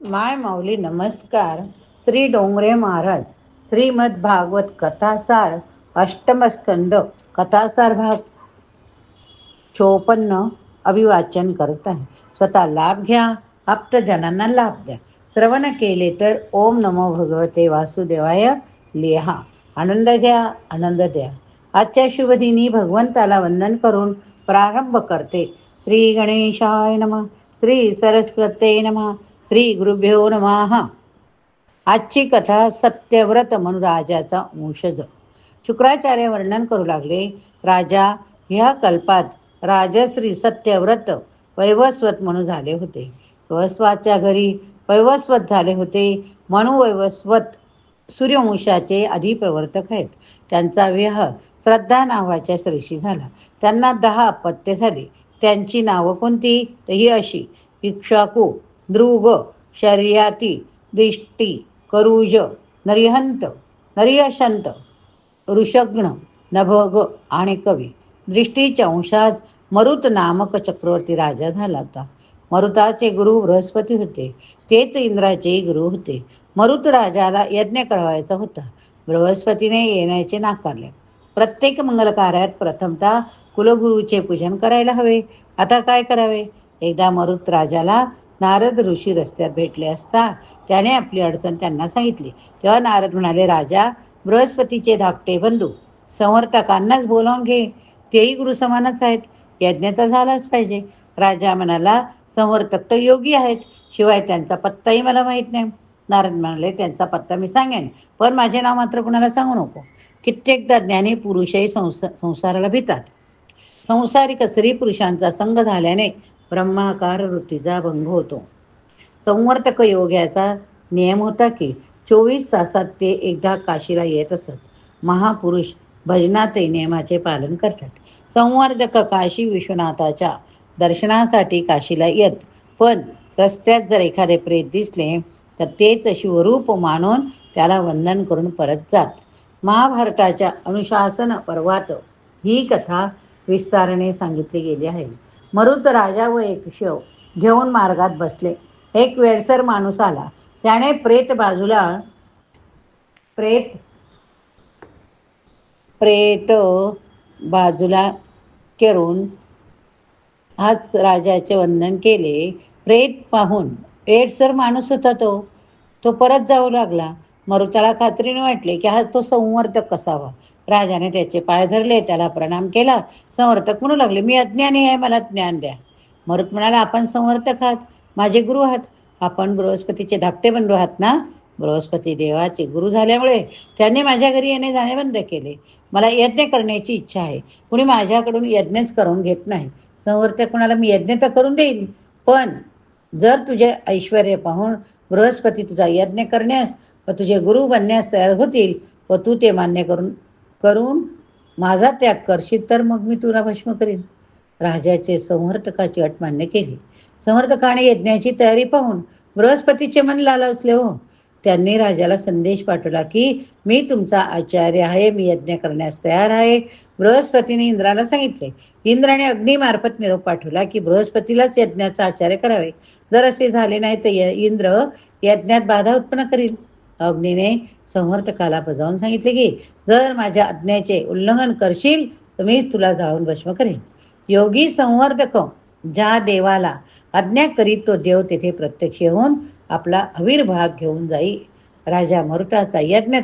माय माऊली नमस्कार. श्री डोंगरे महाराज श्रीमद भागवत कथासार अष्टम स्कंद कथासार भाग 54 अभिवाचन करत आहे. स्वतः लाभ घ्या, आप्तजनांना लाभ द्या. श्रवण केले तर ओम नमो भगवते वासुदेवाय लिहा. आनंद घ्या, आनंद द्या. आजच्या शुभदिनी भगवंताला वंदन करून प्रारंभ करते. श्री गणेशाय नमः, श्री सरस्वते नमः, श्री गुरुभ्यो नमः. आजची कथा सत्यव्रत म्हणून राजाचा वंशज. शुक्राचार्य वर्णन करू लागले. राजा ह्या कल्पात राजश्री सत्यव्रत वैवस्वत म्हणून झाले होते. वैवस्वाच्या घरी वैवस्वत झाले होते म्हणून वैवस्वत सूर्यवंशाचे अधिप्रवर्तक आहेत. त्यांचा विवाह श्रद्धा नावाच्या स्त्रीशी झाला. त्यांना 10 अपत्ये झाली. त्यांची नावं कोणती तर ही अशी: इक्ष्वाकू, दृग, शर्याती, दिष्टी, करुज, नरिहंत, नरियशंत, ऋषघ्न, नभग आणि कवी. दृष्टीच्या वंशात मरुत नामक चक्रवर्ती राजा झाला होता. मरुताचे गुरु बृहस्पती होते. तेच इंद्राचेही गुरु होते. मरुत राजाला यज्ञ करावायचा होता. बृहस्पतीने येण्याचे नाकारले. प्रत्येक मंगल कार्यात प्रथमतः कुलगुरूचे पूजन करायला हवे. आता काय करावे? एकदा मरुत राजाला नारद ऋषी रस्त्यात भेटले असता त्याने आपली अडचण त्यांना सांगितली. तेव्हा नारद म्हणाले, राजा, बृहस्पतीचे धाकटे बंधू संवर्तकांनाच बोलावून घे. तेही गुरुसमानच आहेत. यज्ञ तर झालाच पाहिजे. राजा म्हणाला, संवर्तक तर योगी आहेत, शिवाय त्यांचा पत्ताही मला माहीत नाही. नारद म्हणाले, त्यांचा पत्ता मी सांगेन, पण माझे नाव मात्र कुणाला सांगू नको. कित्येकदा ज्ञानी पुरुषही संसाराला भितात. संसारिक स्त्री पुरुषांचा संग झाल्याने ब्रह्माकार वृत्तीचा भंग होतो. संवर्तक योग्याचा नियम होता की 24 तासात ते एकदा काशीला येत असत. महापुरुष भजनातही नियमाचे पालन करतात. संवर्धक काशी विश्वनाथाच्या दर्शनासाठी काशीला येत, पण रस्त्यात जर एखादे प्रेत दिसले तर तेच शिवरूप मानून त्याला वंदन करून परत जात. महाभारताच्या अनुशासन पर्वात ही कथा विस्ताराने सांगितली गेली आहे. मरुत राजा व एक शिव घेऊन मार्गात बसले. एक वेडसर माणूस आला. त्याने प्रेत बाजूला करून हाच राजाचे वंदन केले. प्रेत पाहून वेडसर माणूस होता तो परत जाऊ लागला. मरुताला खात्रीने वाटले की हा तो संवर्तक असावा. राजाने त्याचे पाय धरले, त्याला प्रणाम केला. संवर्तक म्हणू लागले, मी अज्ञानी आहे, मला ज्ञान द्या. मरुत म्हणाला, आपण संवर्तक आहात, माझे गुरु आहात. आपण बृहस्पतीचे धाकटे बंधू आहात ना? बृहस्पती देवाचे गुरु झाल्यामुळे त्यांनी माझ्या घरी येणे जाणे बंद केले. मला यज्ञ करण्याची इच्छा आहे. कुणी माझ्याकडून यज्ञच करून घेत नाही. संवर्तक म्हणाला, मी यज्ञ तर करून देईन, पण जर तुझे ऐश्वर्य पाहून बृहस्पती तुझा यज्ञ करण्यास व तुझे गुरु बनण्यास तयार होतील व तू ते मान्य करून माझा त्याग करशील तर मग मी तुला भस्म करीन. राजाचे संवर्तकाची अट मान्य केली. संवर्तकाने यज्ञाची तयारी पाहून बृहस्पतीचे मन लालावले हो. त्यांनी राजाला संदेश पाठवला की मी तुमचा आचार्य आहे, मी यज्ञ करण्यास तयार आहे. बृहस्पतीने इंद्राला सांगितले. इंद्राने अग्नीमार्फत निरोप पाठवला की बृहस्पतीलाच यज्ञाचा आचार्य करावे. जर असे झाले नाही तर इंद्र यज्ञात बाधा उत्पन्न करील. अग्नीने संवर्तकाला बजावून सांगितले की जर माझ्या आज्ञेचे उल्लंघन करशील तर मीच तुला जाळून भस्म करेन. योगी संवर्धक ज्या देवाला आज्ञा करीत तो देव तेथे प्रत्यक्ष येऊन आपला आविर्भाग घेऊन जाई. राजा मरुताचा यज्ञ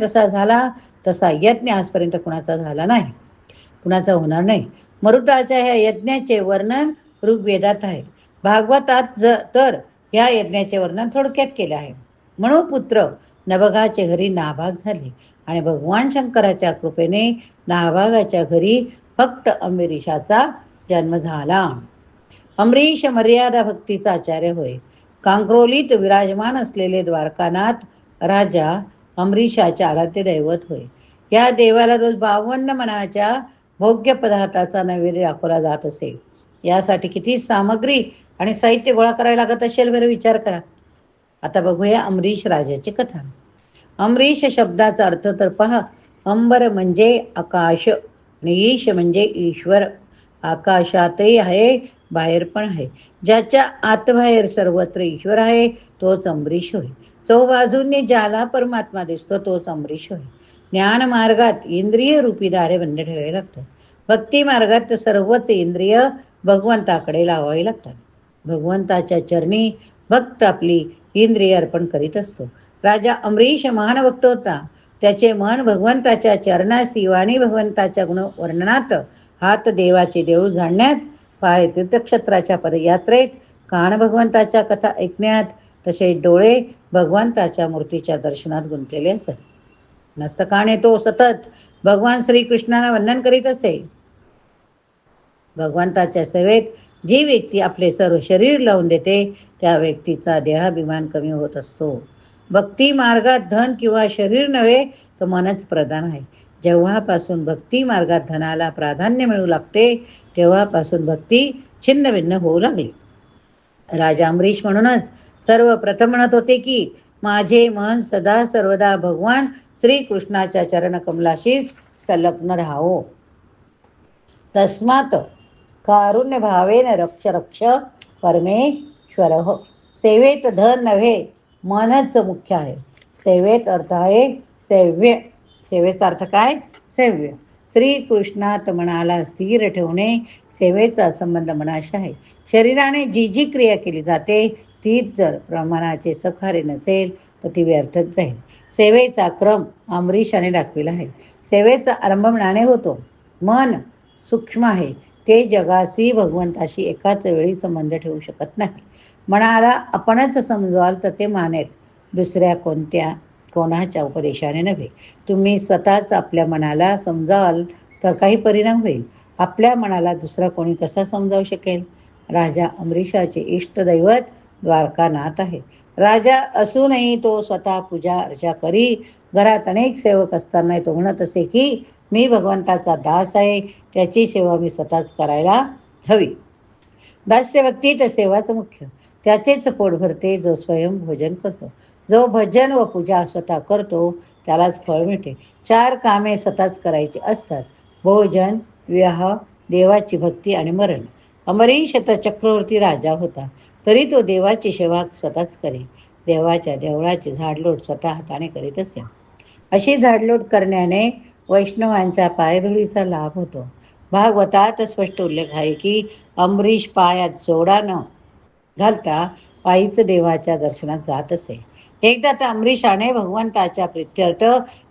तसा यज्ञ आजपर्यंत कुणाचा झाला नाही, कुणाचा होणार नाही. मरुताच्या ह्या यज्ञाचे वर्णन ऋग्वेदात आहे. भागवतात तर या यज्ञाचे वर्णन थोडक्यात केले आहे. मनुपुत्र नभगाच्या घरी नाभाग झाले आणि भगवान शंकराच्या कृपेने नाभागाच्या घरी फक्त अंबरीषाचा जन्म झाला. अंबरीष मर्यादा भक्तीचा आचार्य होय. कांक्रोलीत विराजमान असलेले द्वारकानाथ राजा अंबरीषाचे आराध्य दैवत होय. या देवाला रोज 52 मनाच्या भोग्य पदार्थाचा नैवेद्य दाखवला जात असे. यासाठी किती सामग्री आणि साहित्य गोळा करायला लागत असेल बरं, विचार करा. आता बघूया अंबरीष राजाची कथा. अंबरीष शब्दाचा अर्थ तर पहा. अंबर म्हणजे आकाश आणि ईश म्हणजे ईश्वर. आकाशातही आहे, बाहेर पण आहे. ज्याच्या आतबाहेर सर्वत्र ईश्वर आहे, तोच अमरीश होय. चौबाजूंनी ज्याला परमात्मा दिसतो, तोच अमरीश होय. ज्ञान मार्गात इंद्रिय रूपी दारे बंद ठेवावे लागतात. भक्ती मार्गात सर्वच इंद्रिय भगवंताकडे लावावी लागतात. भगवंताच्या चरणी भक्त आपली इंद्रिय अर्पण करीत असतो. राजा अमरीश महान भक्त होता. त्याचे मन भगवंताच्या चरणासी वाणी भगवंताच्या गुणवर्णनात, हात देवाचे देऊळ जाणण्यात, पाय तीर्थक्षेत्राच्या पदयात्रेत, कान भगवंताच्या कथा ऐकण्यात, तसे डोळे भगवंताच्या मूर्तीच्या दर्शनात गुंतलेले असत. मस्तकाने तो सतत भगवान श्रीकृष्णाला वंदन करीत असे. भगवंताच्या सेवेत जी व्यक्ती आपले सर्व शरीर लावून देते, त्या व्यक्तीचा देहाभिमान कमी होत असतो. भक्ती मार्गात धन किंवा शरीर नव्हे, तर मनच प्रधान आहे. जेव्हापासून भक्ती मार्गात धनाला प्राधान्य मिळू लागते, तेव्हापासून भक्ती छिन्नभिन्न होऊ लागली. राजा अमरीश म्हणूनच सर्वप्रथम म्हणत होते की, माझे मन सदा सर्वदा भगवान श्रीकृष्णाच्या चरणकमलाशीच संलग्न राहावो. तस्मात कारुण्य भावेन रक्ष रक्ष परमेश्वर. सेवेत धन नव्हे, मनच मुख्य आहे. सेवेत अर्थ आहे सेव्य. सेवेचा अर्थ काय? सेव्य. श्रीकृष्णात मनाला स्थिर ठेवणे, सेवेचा संबंध मनाशी आहे. शरीराने जी जी क्रिया केली जाते, तीच जर प्रमाणाचे सखारे नसेल, तर ती व्यर्थच जाईल. सेवेचा क्रम अमरीशाने दाखविला आहे. सेवेचा आरंभ मनाने होतो. मन सूक्ष्म आहे, ते जगाशी भगवंताशी एकाच वेळी संबंध ठेवू शकत नाही. मनाला आपणच समजवाल तर ते मानेल, दुसऱ्या कोणाच्या उपदेशाने नव्हे. तुम्ही स्वतःच आपल्या मनाला समजावाल तर काही परिणाम होईल. आपल्या मनाला दुसरा कोणी कसा समजावू शकेल? राजा अमरीशाचे इष्टदैवत द्वारकानाथ आहे. राजा असूनही तो स्वतः पूजा अर्चा करी. घरात अनेक सेवक असताना तो म्हणत असे की, मी भगवंताचा दास आहे, त्याची सेवा मी स्वतःच करायला हवी. दास्य भक्तीत सेवाच मुख्य. त्याचेच पोट भरते जो स्वयं भोजन करतो. जो भजन व पूजा स्वतः करतो, त्यालाच फळ मिळते. 4 कामे स्वतःच करायची असतात: भोजन, विवाह, देवाची भक्ती आणि मरण. अमरीश तर चक्रवर्ती राजा होता, तरी तो देवाची सेवा स्वतःच करे. देवाच्या देवळाची झाडलोट स्वतः हाताने करीत असे. अशी झाडलोट करण्याने वैष्णवांच्या पायधुळीचा लाभ होतो. भागवतात स्पष्ट उल्लेख आहे की, अमरीश पायात जोडा न घालता पायीच देवाच्या दर्शनात जात असे. एकदा तर अमरीशाने भगवंताच्या प्रीत्यर्थ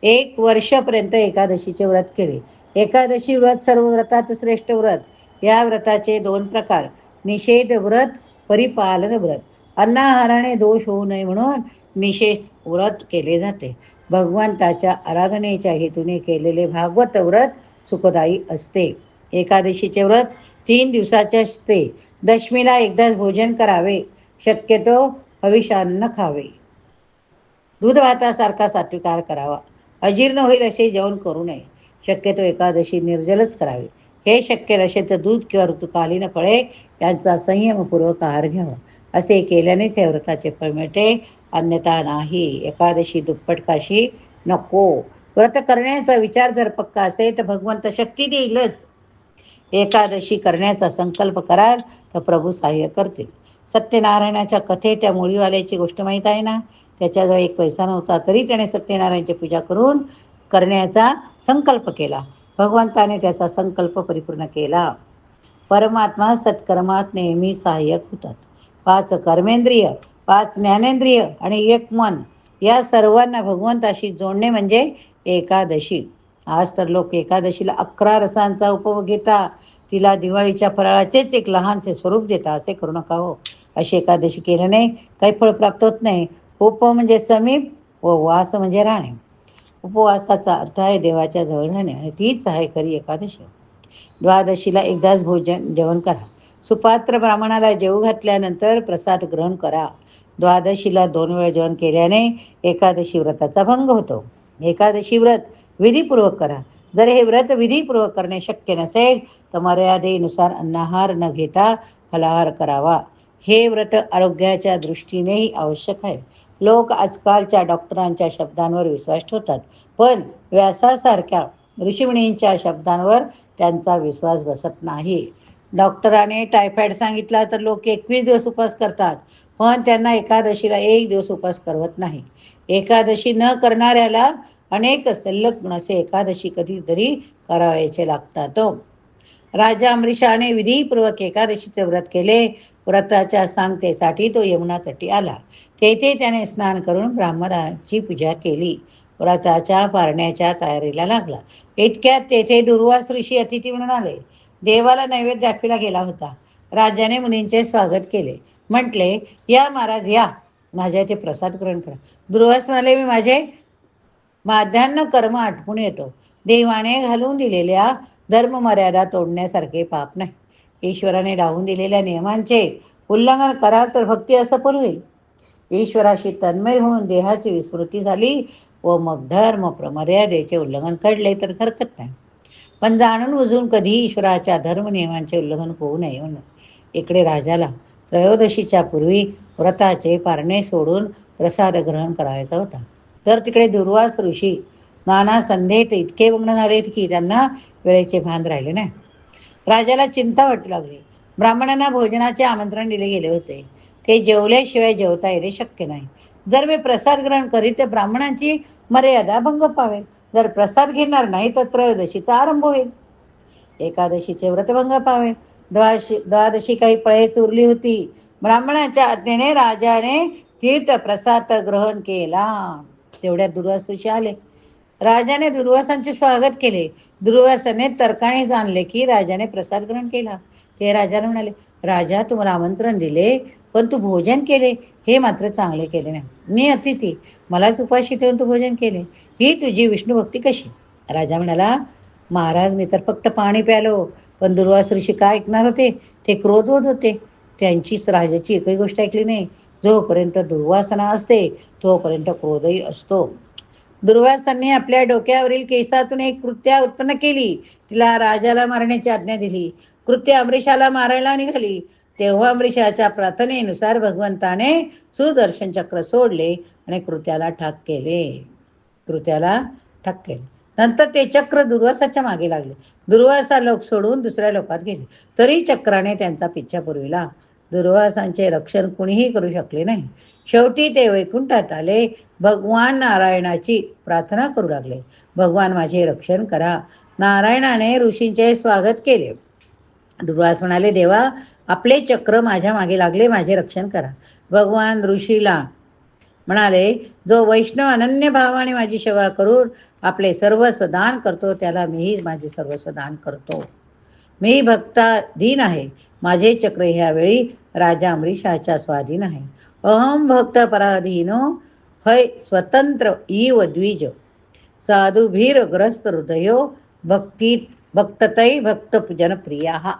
1 वर्षपर्यंत एकादशीचे व्रत केले. एकादशी व्रत सर्व व्रतात श्रेष्ठ व्रत. या व्रताचे 2 प्रकार: निषेध व्रत, परिपालन व्रत. अन्नाहाराने दोष होऊ नये म्हणून निषेध व्रत केले जाते. भगवंताच्या आराधनेच्या हेतूने केलेले भागवत व्रत सुखदायी असते. एकादशीचे व्रत 3 दिवसाचे असते. दशमीला एकदाच भोजन करावे. शक्यतो हविषान्न खावे. दूध भातासारखा सात्विक आहार करावा. अजीर्ण होईल असे जेवण करू नये. शक्यतो एकादशी निर्जलच करावी. हे शक्य नसेल तर दूध किंवा ऋतुकालीन फळे यांचा संयमपूर्वक आहार घ्यावा. असे केल्यानेच या व्रताचे फळ मिळते, अन्यथा नाही. एकादशी दुप्पट काशी नको. व्रत करण्याचा विचार जर पक्का असेल तर भगवंत शक्ती देईलच. एकादशी करण्याचा संकल्प कराल तर प्रभू सहाय्य करतील. सत्यनारायणाच्या कथेत त्या मुळीवाल्याची गोष्ट माहीत आहे ना. त्याच्याजवळ 1 पैसा नव्हता, तरी त्याने सत्यनारायणची पूजा करण्याचा संकल्प केला. भगवंताने त्याचा संकल्प परिपूर्ण केला. परमात्मा सत्कर्मात नेहमी सहाय्यक होतात. 5 कर्मेंद्रिय, 5 ज्ञानेंद्रिय आणि 1 मन, या सर्वांना भगवंताशी जोडणे म्हणजे एकादशी. आज तर लोक एकादशीला 11 रसांचा उपभोग घेता, तिला दिवाळीच्या फराळाचेच एक लहानसे स्वरूप देता. असे करू नका हो. अशी एकादशी केल्याने काही फळ प्राप्त होत नाही. उप म्हणजे समीप व वास म्हणजे राहणे. उपवासाचा अर्थ आहे देवाच्या जवळ राहणे, आणि तीच आहे खरी एकादशी. द्वादशीला एकदाच जेवण करा. सुपात्र ब्राह्मणाला जेवू घातल्यानंतर प्रसाद ग्रहण करा. द्वादशीला 2 वेळा जेवण केल्याने एकादशी व्रताचा भंग होतो. एकादशी व्रत विधीपूर्वक करा. जर हे व्रत विधीपूर्वक करणे शक्य नसेल तर मर्यादेनुसार अन्नाहार न घेता फलाहार करावा. हे व्रत आरोग्याच्या दृष्टीनेही आवश्यक आहे. लोक आजकालच्या डॉक्टरांच्या शब्दांवर विश्वास ठेवतात, पण व्यासासारख्या ऋषिमुनींच्या शब्दांवर त्यांचा विश्वास बसत नाही. डॉक्टराने टायफॉइड सांगितला तर लोक 21 दिवस उपवास करतात, पण त्यांना एकादशीला 1 दिवस उपवास करवत नाही. एकादशी न करणाऱ्याला अनेक सलग असे एकादशी कधीतरी करावयाचे लागतात. राजा अमरीशाने विधीपूर्वक एकादशीचे व्रत केले. व्रताच्या सांगतेसाठी तो यमुना तटी आला. तेथे त्याने स्नान करून ब्राह्मणाची पूजा केली. व्रताच्या पारण्याच्या तयारीला लागला. इतक्यात तेथे दुर्वास ऋषी अतिथी म्हणून आले. देवाला नैवेद्य दाखविला गेला होता. राजाने मुनींचे स्वागत केले. म्हटले, या महाराज या, माझ्या इथे प्रसाद ग्रहण करा. दुर्वास म्हणाले, मी माझे माध्यान्ह कर्म आटपून येतो. देवाने घालून दिलेल्या धर्ममर्यादा तोडण्यासारखे पाप नाही. ईश्वराने लावून दिलेल्या नियमांचे उल्लंघन कराल तर भक्ती असफल होईल. ईश्वराशी तन्मय होऊन देहाची विस्मृती झाली व मग धर्म प्रमर्यादेचे उल्लंघन घडले तर हरकत नाही, पण जाणून बुजून कधी ईश्वराच्या धर्मनियमांचे उल्लंघन होऊ नये म्हणून. इकडे राजाला त्रयोदशीच्या पूर्वी व्रताचे पारणे सोडून प्रसाद ग्रहण करायचा होता. तर तिकडे दुर्वास ऋषी नाना संध्येत इतके मग्न झालेत की त्यांना वेळेचे भान राहिले नाही. राजाला चिंता वाटू लागली. ब्राह्मणांना भोजनाचे आमंत्रण दिले गेले होते. ते जेवल्याशिवाय जेवता येणे शक्य नाही. जर मी प्रसाद ग्रहण करीत तर ब्राह्मणांची मर्यादा भंग पावेल. जर प्रसाद घेणार नाही तर त्रयोदशीचा आरंभ होईल. एकादशीचे व्रतभंग पावेल. द्वादशी काही पळेच उरली होती. ब्राह्मणाच्या आज्ञेने राजाने तीर्थप्रसाद ग्रहण केला. तेवढ्यात दुर्वास ऋषी आले. राजाने दुर्वासांचे स्वागत केले. दुर्वासाने तर्काने जाणले की राजाने प्रसाद ग्रहण केला. ते राजाला म्हणाले, राजा, तुम्हाला आमंत्रण दिले पण तू भोजन केले हे मात्र चांगले केले नाही. मी अतिथी, मलाच उपाशी ठेवून तू भोजन केले. ही तुझी विष्णुभक्ती कशी? राजा म्हणाला, महाराज, मी तर फक्त पाणी प्यालो. पण दुर्वास ऋषी काय ऐकणार होते? ते क्रोधवत होते. त्यांचीच राजाची एकही गोष्ट ऐकली नाही. जोपर्यंत दुर्वासना असते तोपर्यंत क्रोधही असतो. दुर्वासांनी आपल्या डोक्यावरील केसातून एक कृत्या उत्पन्न केली. तिला राजाला मारण्याची आज्ञा दिली. कृत्या अमरीशाला मारायला निघाली. तेव्हा अमरीशाच्या प्रार्थनेनुसार भगवंताने सुदर्शन चक्र सोडले आणि कृत्याला ठाक केले. नंतर ते चक्र दुर्वासाच्या मागे लागले. दुर्वासा लोक सोडून दुसऱ्या लोकात गेले. तरी चक्राने त्यांचा पिच्छा पुरविला. दुर्वासांचे रक्षण कुणीही करू शकले नाही. शेवटी ते वैकुंठात आले. भगवान नारायणाची प्रार्थना करू लागले, भगवान माझे रक्षण करा. नारायणाने ऋषींचे स्वागत केले. दुर्वास म्हणाले, देवा, आपले चक्र माझ्या मागे लागले, माझे रक्षण करा. भगवान ऋषीला म्हणाले, जो वैष्णव अनन्य भावाने माझी सेवा करून आपले सर्वस्व दान करतो त्याला मीही माझे सर्वस्व दान करतो. मी भक्ताधीन आहे. माझे चक्र ह्यावेळी राजा अमरीशाच्या स्वाधीन आहे. अहम भक्त पराधीनो हय स्वतंत्र इव द्विज साधुभीरग्रस्त हृदयो भक्ततै भक्त जनप्रिया.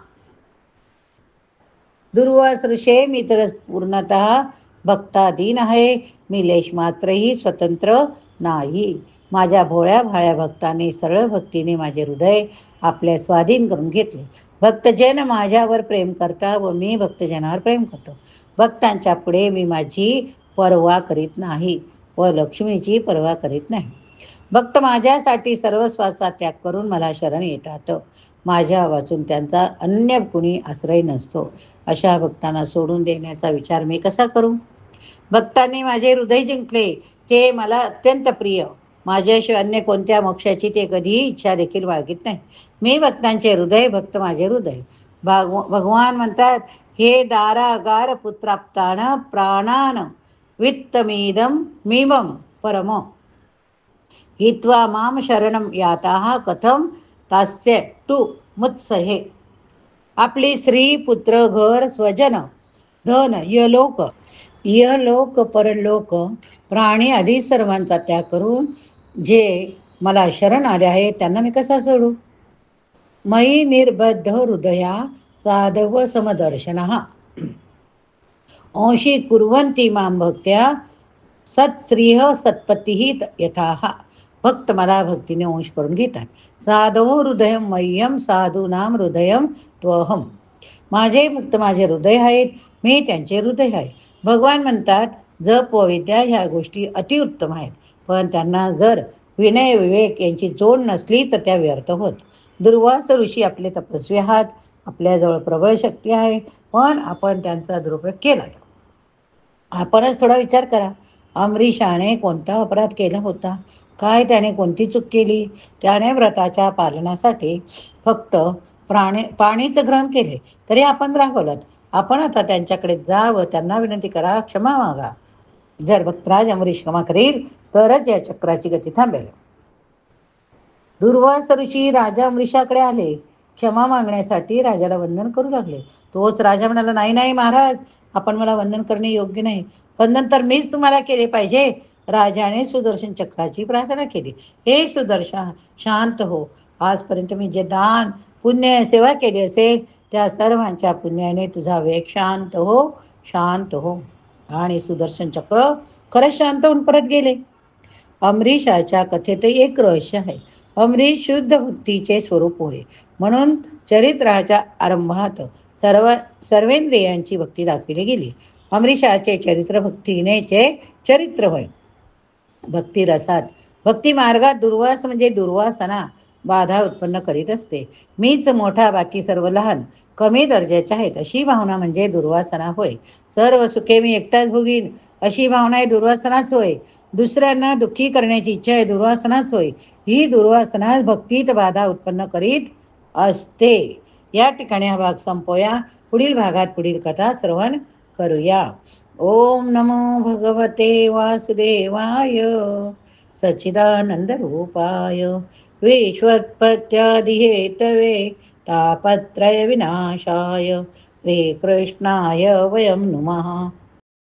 दुर्वास ऋषे, मी तर पूर्णतः भक्ताधीन आहे. मी लेश मात्रही स्वतंत्र नाही. माझ्या भोळ्या भाळ्या भक्ताने सरळ भक्तीने माझे हृदय आपल्या स्वाधीन करून घेतले. भक्तजन माझ्यावर प्रेम करता व मी भक्तजनावर प्रेम करतो. भक्तांच्या पुढे मी माझी पर्वा करीत नाही व लक्ष्मीची पर्वा करीत नाही. भक्त माझ्यासाठी सर्वस्वाचा त्याग करून मला शरण येतात. माझ्या वाचून त्यांचा अन्य कुणी आश्रय नसतो. अशा भक्तांना सोडून देण्याचा विचार मी कसा करू? भक्तांनी माझे हृदय जिंकले, ते मला अत्यंत प्रिय. माझ्याशिवाय अन्य कोणत्या मोक्षाची ते कधीही इच्छा देखील बाळगीत नाही. मी भक्तांचे हृदय, भक्त माझे हृदय. भगवान म्हणतात, हे दारागार पुत्राप्तान प्राणान वित्तमीदम मीमम परम हित्वा माम शरणम याताः कथम तास्य टू मुत्सहे. आपली स्त्री, पुत्र, घर, स्वजन, धन, इहलोक परलोक, प्राणी आदी सर्वांचा त्याग करून जे मला शरण आले आहे त्यांना मी कसा सोडू? मयी निर्बद्ध हृदया साधव समदर्शनः अंशी कुर्वन्ति मां भक्त्या सत्स्त्रियः सत्पतीः यथाः. भक्त मला भक्तीने अंश करून घेतात. साधो हृदयम मह्यम साधूनाम हृदयम त्वहम. माझे भक्त माझे हृदय आहेत, मी त्यांचे हृदय आहे. भगवान म्हणतात, जप व विद्या ह्या गोष्टी अतिउत्तम आहेत, पण त्यांना जर विनय विवेक यांची जोड नसली तर त्या व्यर्थ होत. दुर्वास ऋषी आपले तपस्वी आहात. आपल्याजवळ प्रबळ शक्ती आहे, पण आपण त्यांचा दुरुपयोग केला. आपणच थोडा विचार करा. अमरीशाने कोणता अपराध केला होता? काय त्याने कोणती चूक केली? त्याने व्रताच्या पालनासाठी फक्त पाणीच ग्रहण केले, तरी आपण रागवलात. आपण आता त्यांच्याकडे जा व त्यांना विनंती करा, क्षमा मागा. जर भक्तराज अमरीश क्षमा करील, तरच या चक्राची गती थांबेल. दुर्वास ऋषी राजा अमरीशाकडे आले. क्षमा मागण्यासाठी राजाला वंदन करू लागले. तोच राजा म्हणाला, नाही नाही महाराज, आपण मला वंदन करणे योग्य नाही. वंदन तर मीच तुम्हाला केले पाहिजे. राजाने सुदर्शन चक्राची प्रार्थना केली. हे सुदर्शन, शांत हो. आजपर्यंत मी जे दान पुण्य सेवा केली असेल, त्या सर्वांच्या पुण्याने तुझा वेग शांत हो, शांत हो. आणि सुदर्शन चक्र खरंच शांत होऊन परत गेले. अमरीशाच्या कथेत एक रहस्य आहे. अमरीश शुद्ध भक्तीचे स्वरूप होय, म्हणून चरित्राच्या आरंभात सर्वेंद्रियांची भक्ती दाखविली गेली. अमरीशाचे चरित्र भक्तीनेचे चरित्र होय. भक्ती रसात, भक्ती मार्गात दुर्वास म्हणजे दुर्वासना बाधा उत्पन्न करीत असते. मीच मोठा, बाकी सर्व लहान, कमी दर्जाचे आहेत, अशी भावना म्हणजे दुर्वासना होय. सर्व सुखे मी एकटाच भोगीन, अशी भावना आहे दुर्वासनाच होय. दुसऱ्यांना दुःखी करण्याची इच्छा आहे दुर्वासनाच होय. ही दुर्वासना भक्तीत बाधा उत्पन्न करीत असते. या ठिकाणी हा भाग संपवूया. पुढील भागात पुढील कथा श्रवण करूया. ओम नमो भगवते वासुदेवाय सच्चिदानंद रूपाय विश्वोत्पत्त्यादिहेतवे तापत्रय विनाशाय श्रीकृष्णाय वयं नुमः.